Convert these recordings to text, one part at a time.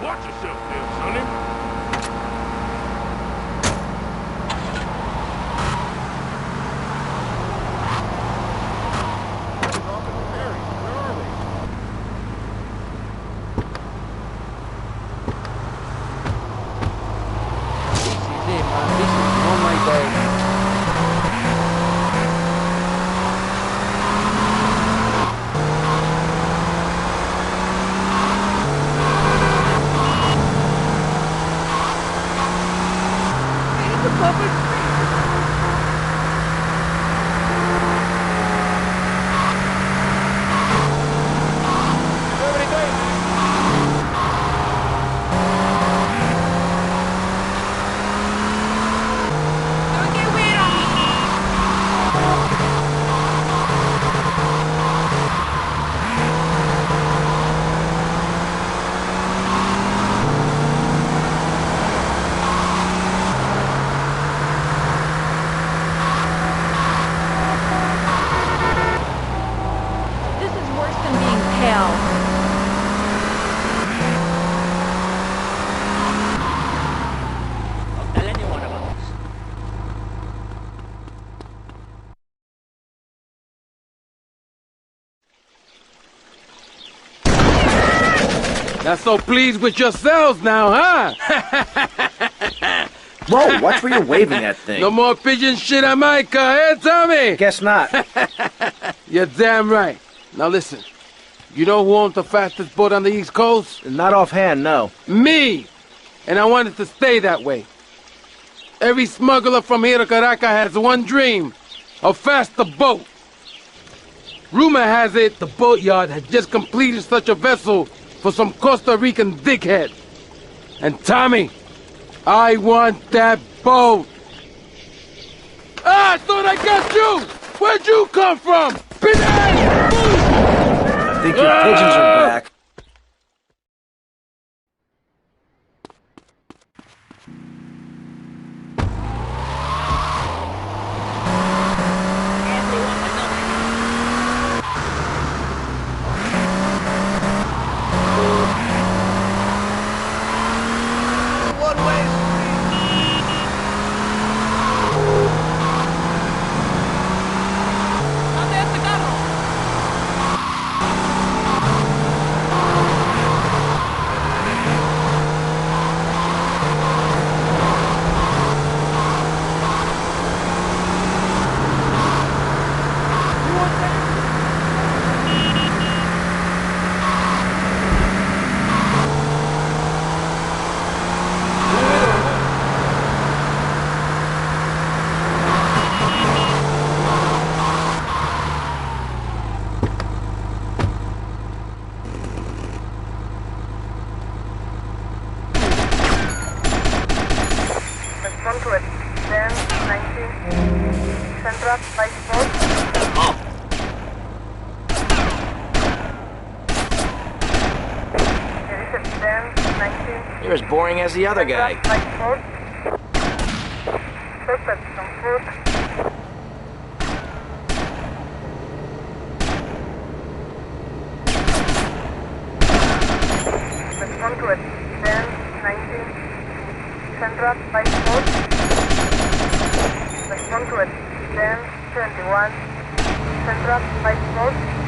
Watch yourself there, sonny. Not so pleased with yourselves now, huh? Whoa, watch where you're waving that thing. No more pigeon shit on my car, eh, Tommy? Guess not. You're damn right. Now listen, you know who owns the fastest boat on the East Coast? Not offhand, no. Me! And I want it to stay that way. Every smuggler from here to Caracas has one dream, a faster boat. Rumor has it the boatyard has just completed such a vessel for some Costa Rican dickhead. And Tommy, I want that boat. Ah, I thought I got you! Where'd you come from? Pigeon! I think your pigeons are back. You're as boring as the other guy. Central 54. Respond to it. 1021. Central 54.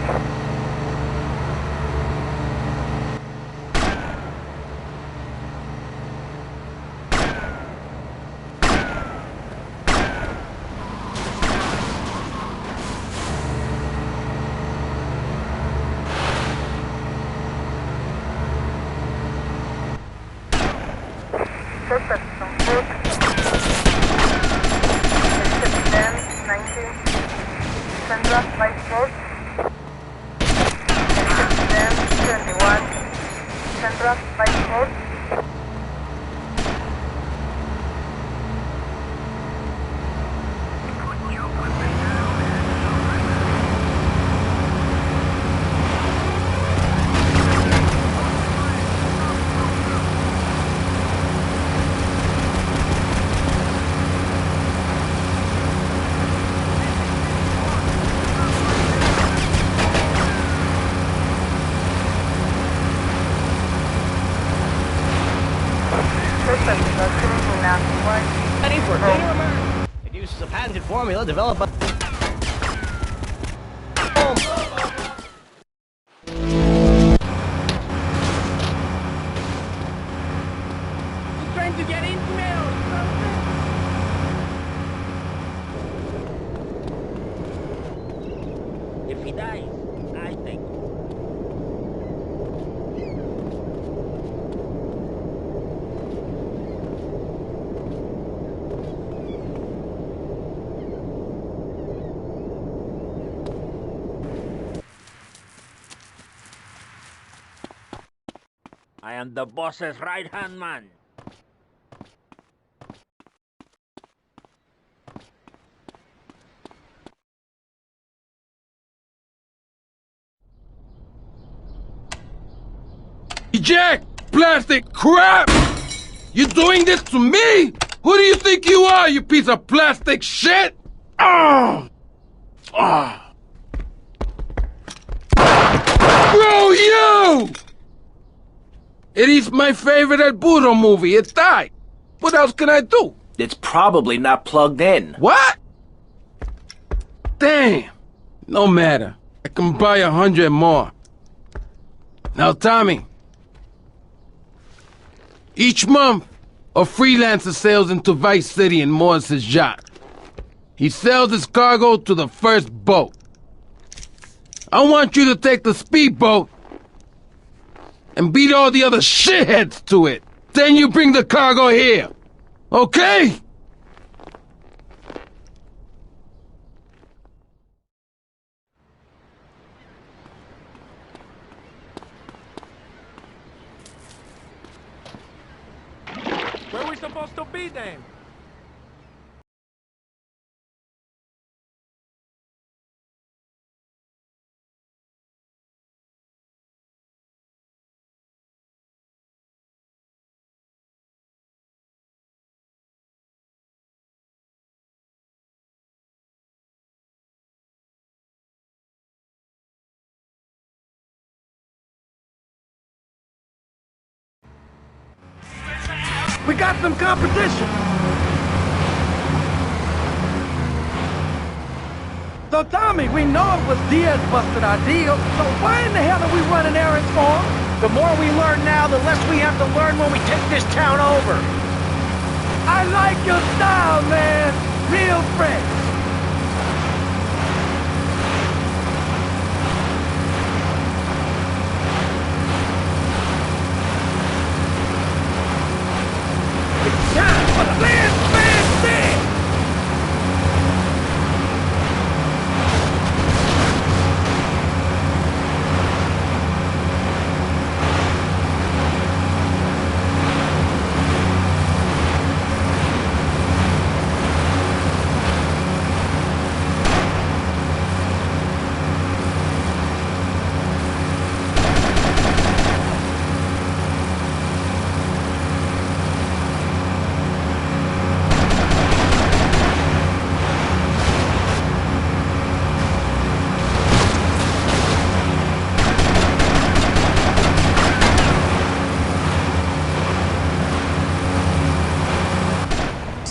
Suspect on foot. 1019. Central 54. 1021. Central 54. wide. Ready for dinner, man? It uses a patented formula developed by... You trying to get into me or something? If he dies, I think. I am the boss's right-hand man. Eject! Plastic crap! You doing this to me? Who do you think you are, you piece of plastic shit? Oh! Oh! Screw you! It is my favorite El Burro movie. It died. What else can I do? It's probably not plugged in. What? Damn. No matter. I can buy 100 more. Now, Tommy. Each month, a freelancer sails into Vice City in Morris's yacht. He sells his cargo to the first boat. I want you to take the speedboat and beat all the other shitheads to it. Then you bring the cargo here. Okay? Where are we supposed to be then? We got some competition. So Tommy, we know it was Diaz busted our deal, so why in the hell are we running errands for him? The more we learn now, the less we have to learn when we take this town over. I like your style, man. Real fresh. Time for the band.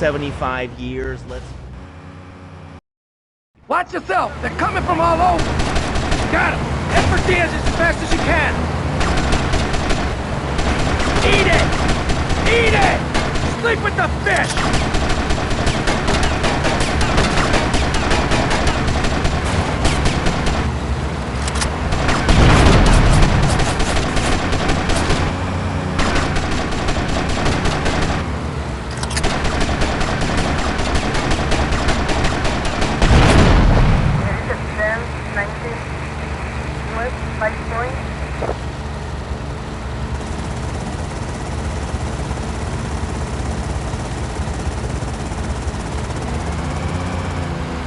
$75 let's... Watch yourself. They're coming from all over. Got him. Head for Diaz as fast as you can. Eat it! Eat it! Sleep with the fish!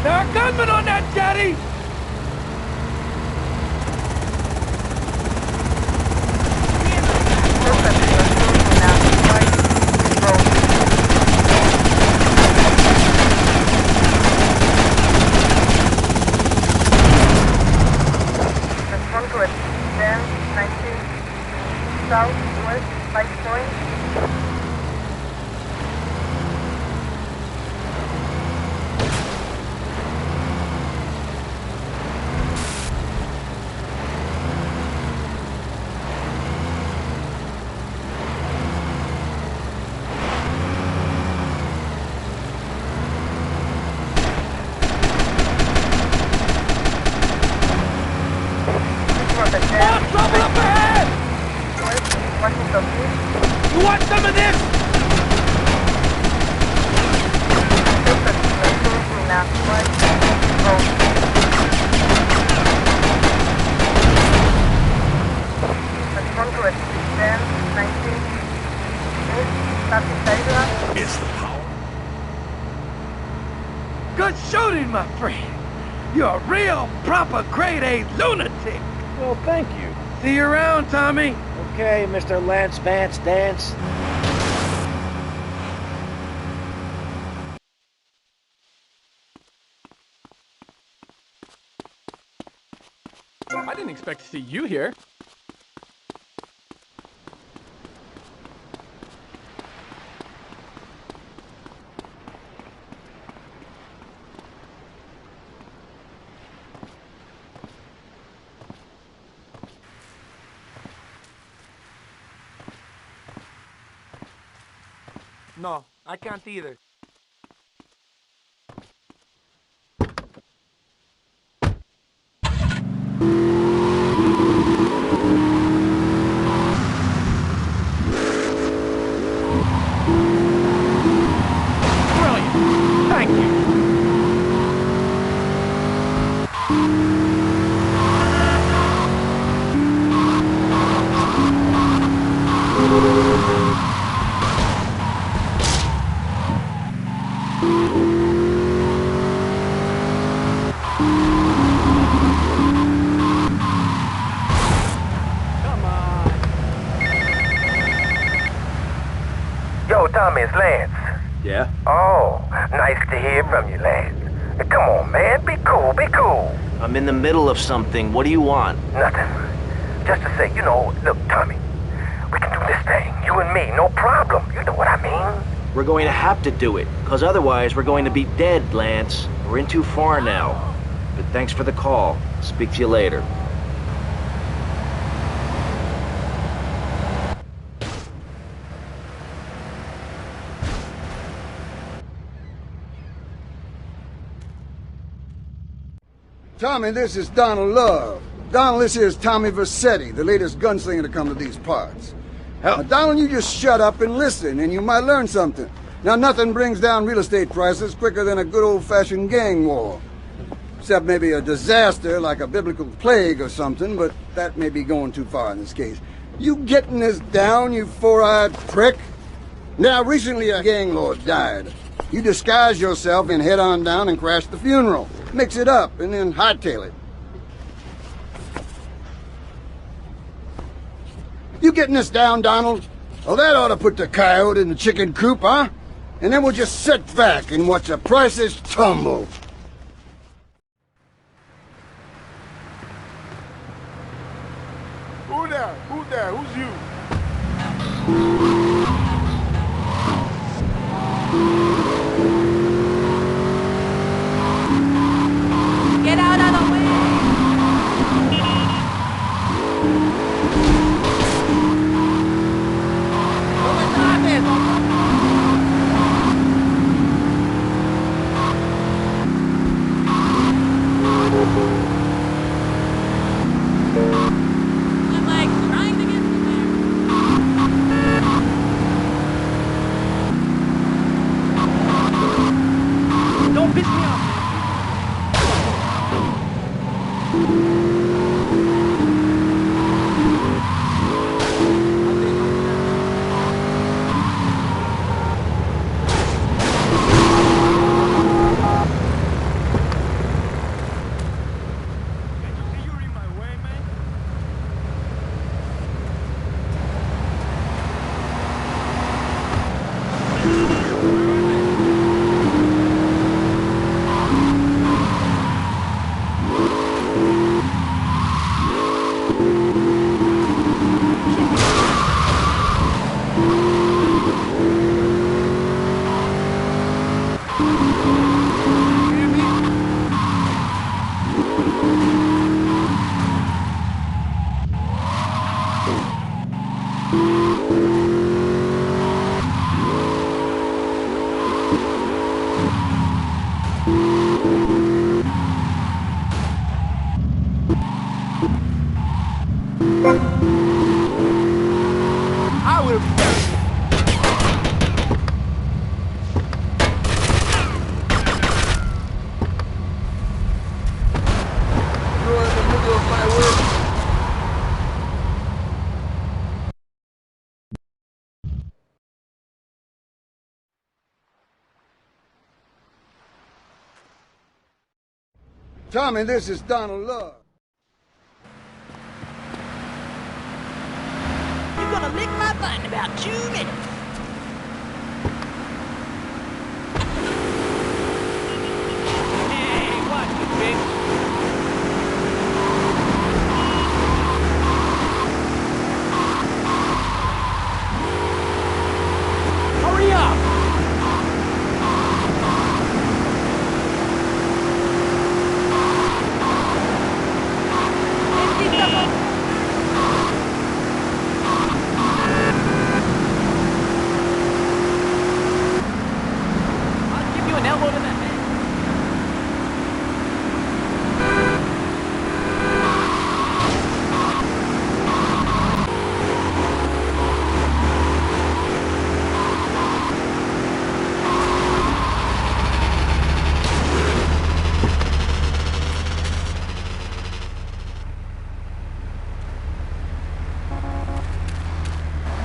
There are gunmen on that jetty! Respond to it. Then 19 southwest 5 point. out! Trouble up ahead! Watching the view. You want some of this? Now, what? Oh. Respond to it. 10, 19. Stop the cellular. It's the power. Good shooting, my friend. You're a real, proper, grade-A lunatic. Well, thank you. See you around, Tommy. Okay, Mr. Lance Vance Dance. I didn't expect to see you here. No, I can't either. Brilliant. Thank you. Yo, Tommy, it's Lance. Yeah? Oh, nice to hear from you, Lance. Come on, man, be cool, be cool. I'm in the middle of something. What do you want? Nothing. Just to say, look, Tommy, we can do this thing, you and me, no problem. You know what I mean? We're going to have to do it, because otherwise we're going to be dead, Lance. We're in too far now. But thanks for the call. Speak to you later. Tommy, this is Donald Love. Donald, this here's Tommy Vercetti, the latest gunslinger to come to these parts. Now, Donald, you just shut up and listen, and you might learn something. Now, nothing brings down real estate prices quicker than a good old-fashioned gang war. Except maybe a disaster like a biblical plague or something, but that may be going too far in this case. You getting this down, you four-eyed prick? Now, recently a gang lord died. You disguise yourself and head on down and crash the funeral. Mix it up and then hightail it. You getting this down, Donald? Well, that ought to put the coyote in the chicken coop, huh? And then we'll just sit back and watch the prices tumble. Who there? Who there? Who's you? Get out of the way! I'm like trying to get somewhere. Don't piss me off. I would have... You're in the middle of my work. Tommy, this is Donald Love. You're gonna lick my butt in about 2 minutes. Hey, watch it, bitch. Hurry up! Empty the I'll give you an elbow to the head.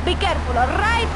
Be careful, all right?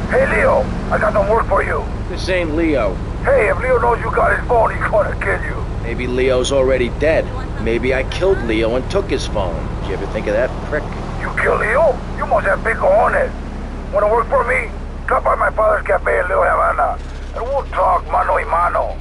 Hey, Leo, I got some work for you. This ain't Leo. Hey, if Leo knows you got his phone, he's gonna kill you. Maybe Leo's already dead. Maybe I killed Leo and took his phone. Did you ever think of that, prick? You kill Leo? You must have big cojones. Wanna work for me? Drop by my father's cafe in Little Havana, and we'll talk mano y mano.